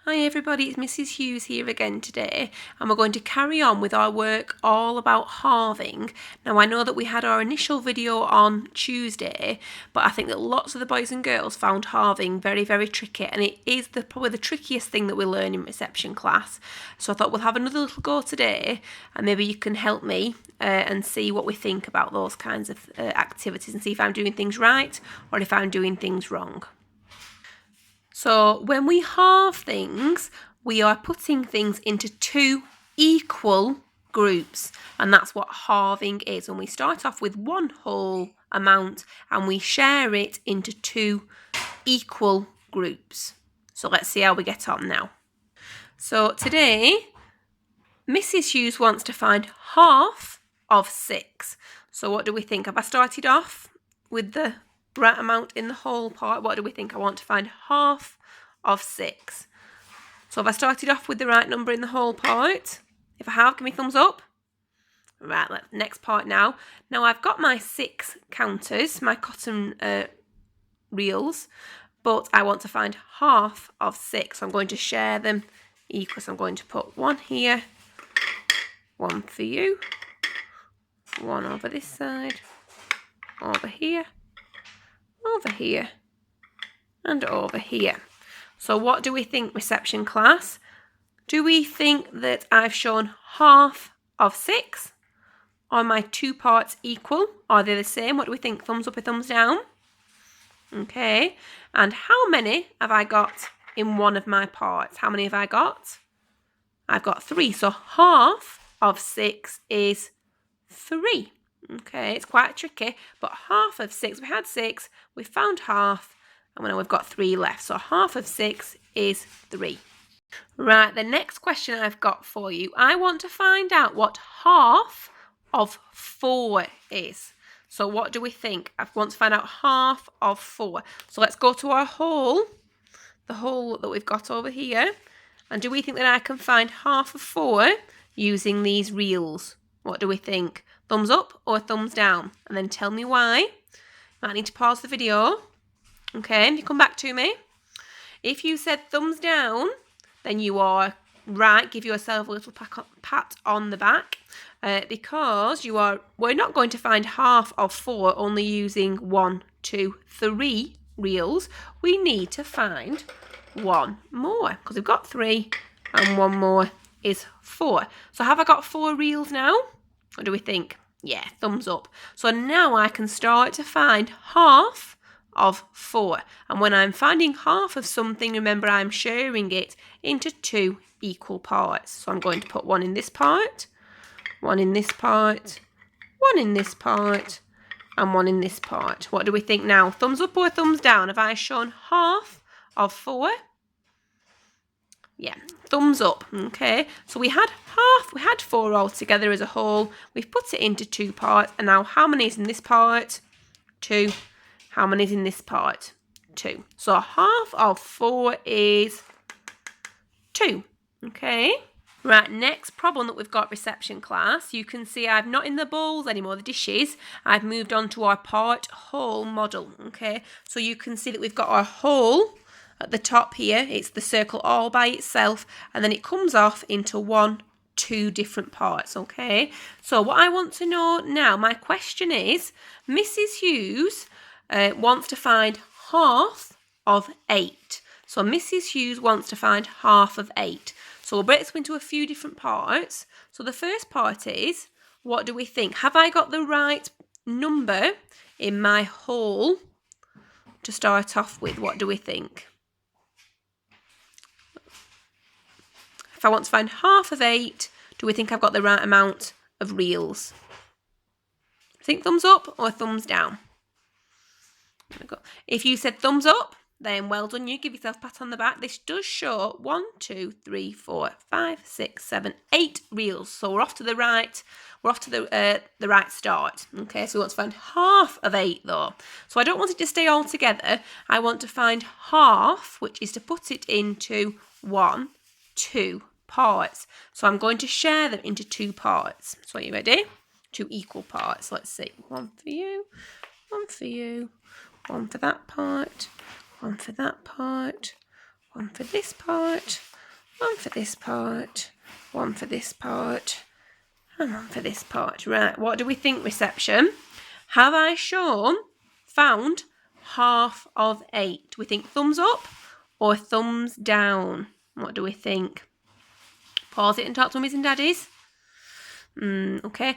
Hi everybody, it's Mrs. Hughes here again today, and we're going to carry on with our work all about halving. Now I know that we had our initial video on Tuesday, but I think that lots of the boys and girls found halving very, very tricky, and it is probably the trickiest thing that we learn in reception class. So I thought we'll have another little go today, and maybe you can help me and see what we think about those kinds of activities and see if I'm doing things right or if I'm doing things wrong. So when we halve things, we are putting things into two equal groups, and that's what halving is. When we start off with one whole amount and we share it into two equal groups. So let's see how we get on now. So today, Mrs. Hughes wants to find half of 6. So what do we think? Have I started off with the right amount in the whole part? What do we think? I want to find half of 6. So have I started off with the right number in the whole part? If I have, give me a thumbs up. Right, next part now. Now I've got my 6 counters, my cotton reels, but I want to find half of 6. So I'm going to share them equal. So I'm going to put one here, one for you, one over this side, over here, over here, and over here. So what do we think, reception class? Do we think that I've shown half of 6? Are my 2 parts equal? Are they the same? What do we think? Thumbs up or thumbs down? Okay. And how many have I got in one of my parts? How many have I got? I've got 3. So half of 6 is 3. Okay, it's quite tricky, but half of 6, we had 6, we found half, and now we've got 3 left. So half of 6 is 3. Right, the next question I've got for you, I want to find out what half of 4 is. So what do we think? I want to find out half of 4. So let's go to our whole, the whole that we've got over here. And do we think that I can find half of 4 using these reels? What do we think? Thumbs up or thumbs down? And then tell me why. Might need to pause the video. Okay, you come back to me. If you said thumbs down, then you are right. Give yourself a little pat on the back because we're not going to find half of 4 only using 1, 2, 3 reels. We need to find one more because we've got 3 and one more is 4. So have I got 4 reels now? What do we think? Yeah, thumbs up. So now I can start to find half of 4. And when I'm finding half of something, remember I'm sharing it into 2 equal parts. So I'm going to put one in this part, one in this part, one in this part, and one in this part. What do we think now? Thumbs up or thumbs down? Have I shown half of 4? Yeah, thumbs up. Okay, so we had 4 altogether as a whole. We've put it into 2 parts, and now how many is in this part? 2. How many is in this part? 2. So half of 4 is 2. Okay. Right, next problem that we've got, reception class. You can see I've not in the bowls anymore, the dishes. I've moved on to our part whole model. Okay, so you can see that we've got our whole at the top here. It's the circle all by itself, and then it comes off into 1, 2 different parts. Okay, so what I want to know now, my question is, Mrs. Hughes wants to find half of 8. So Mrs. Hughes wants to find half of 8. So we'll break this into a few different parts. So the first part is, what do we think? Have I got the right number in my whole to start off with? What do we think? If I want to find half of 8, do we think I've got the right amount of reels? Think thumbs up or thumbs down? There we go. If you said thumbs up, then well done you. Give yourself a pat on the back. This does show 1, 2, 3, 4, 5, 6, 7, 8 reels. So we're off to the right. We're off to the right start. Okay, so we want to find half of 8 though. So I don't want it to stay all together. I want to find half, which is to put it into 1, 2 parts. So I'm going to share them into 2 parts. So are you ready? 2 equal parts. Let's see. 1 for you, 1 for you, 1 for that part, 1 for that part, 1 for this part, One for this part, one for this part, and one for this part. Right, what do we think, reception? Have I found half of 8? Do we think thumbs up or thumbs down? What do we think? Pause it and talk to mummies and daddies. Okay,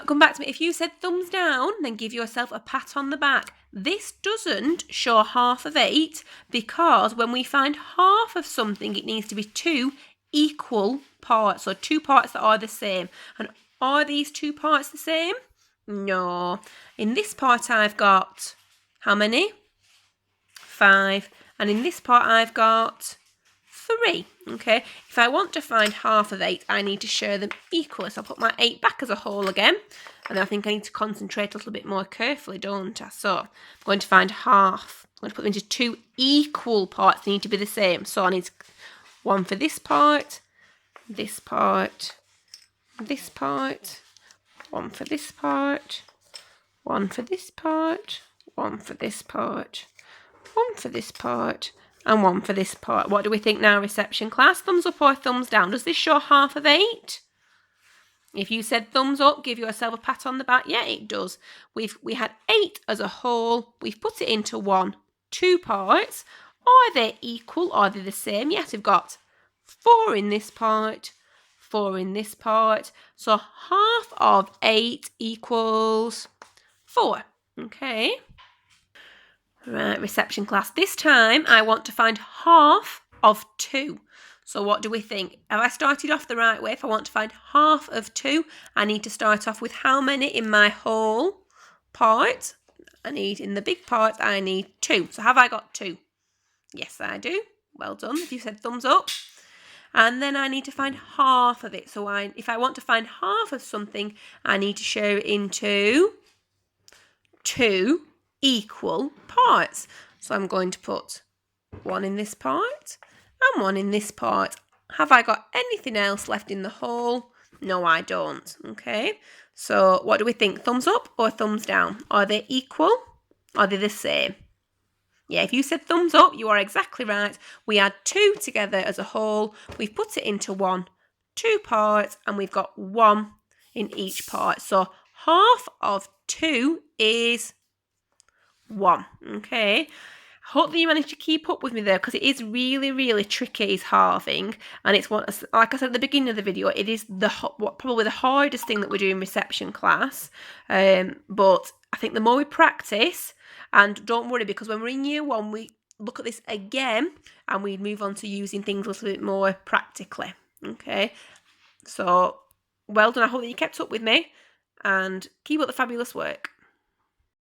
come back to me. If you said thumbs down, then give yourself a pat on the back. This doesn't show half of 8 because when we find half of something, it needs to be 2 equal parts, so 2 parts that are the same. And are these 2 parts the same? No. In this part, I've got how many? 5. And in this part, I've got 3. Okay, if I want to find half of 8, I need to share them equally. So I'll put my 8 back as a whole again. And then I think I need to concentrate a little bit more carefully, don't I? So I'm going to find half. I'm going to put them into 2 equal parts. They need to be the same. So I need one for this part, this part, this part, one for this part, one for this part, one for this part, one for this part, and one for this part. What do we think now, reception class? Thumbs up or thumbs down? Does this show half of 8? If you said thumbs up, give yourself a pat on the back. Yeah, it does. We had 8 as a whole. We've put it into 2 parts. Are they equal? Are they the same? Yes, we've got 4 in this part, 4 in this part. So half of 8 equals 4. Okay. Right, reception class. This time I want to find half of 2. So what do we think? Have I started off the right way? If I want to find half of 2, I need to start off with how many in my whole part? In the big part, I need 2. So have I got 2? Yes, I do. Well done. If you said thumbs up. And then I need to find half of it. So if I want to find half of something, I need to share it into 2 equal parts. So I'm going to put 1 in this part and 1 in this part. Have I got anything else left in the whole? No, I don't. Okay, so what do we think? Thumbs up or thumbs down? Are they equal? Are they the same? Yeah, if you said thumbs up, you are exactly right. We add 2 together as a whole. We've put it into 2 parts, and we've got 1 in each part. So half of 2 is 1. Okay. Hope that you managed to keep up with me there, because it is really, really tricky, is halving. And it's what, like I said at the beginning of the video, it is probably the hardest thing that we do in reception class. But I think the more we practice, and don't worry, because when we're in year 1, we look at this again and we move on to using things a little bit more practically. Okay. So well done. I hope that you kept up with me and keep up the fabulous work.